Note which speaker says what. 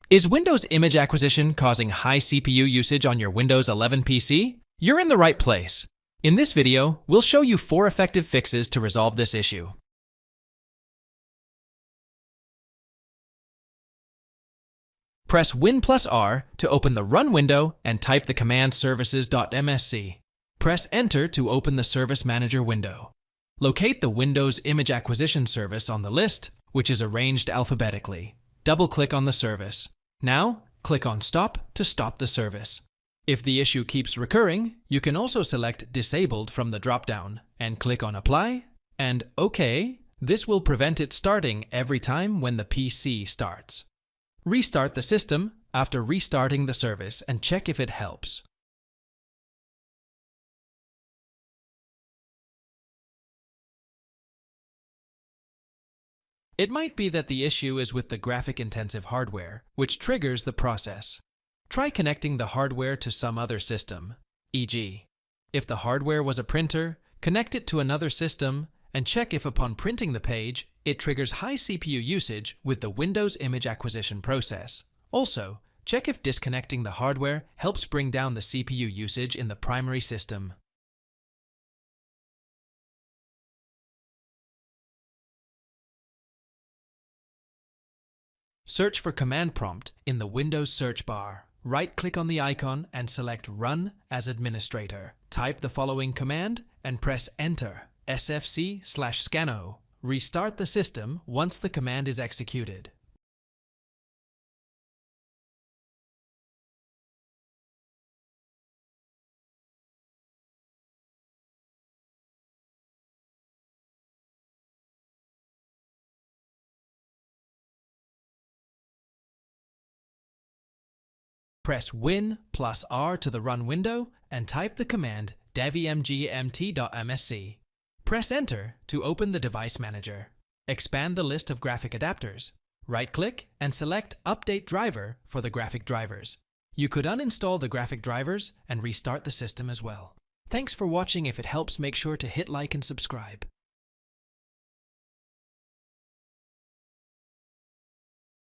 Speaker 1: Is Windows image acquisition causing high CPU usage on your Windows 11 PC? You're in the right place. In this video, we'll show you 4 effective fixes to resolve this issue. Press Win+R to open the Run window and type the command services.msc. Press Enter to open the Service Manager window. Locate the Windows Image Acquisition service on the list, which is arranged alphabetically. Double-click on the service. Now, click on Stop to stop the service. If the issue keeps recurring, you can also select Disabled from the drop-down and click on Apply and OK. This will prevent it starting every time when the PC starts. Restart the system after restarting the service and check if it helps. It might be that the issue is with the graphic-intensive hardware, which triggers the process. Try connecting the hardware to some other system, e.g., if the hardware was a printer, connect it to another system and check if upon printing the page, it triggers high CPU usage with the Windows image acquisition process. Also, check if disconnecting the hardware helps bring down the CPU usage in the primary system. Search for Command Prompt in the Windows search bar. Right-click on the icon and select Run as Administrator. Type the following command and press Enter, sfc/scano. Restart the system once the command is executed. Press Win+R to the Run window and type the command devimgmt.msc. Press Enter to open the Device Manager. Expand the list of graphic adapters. Right-click and select Update Driver for the graphic drivers. You could uninstall the graphic drivers and restart the system as well. Thanks for watching. If it helps, make sure to hit like and subscribe.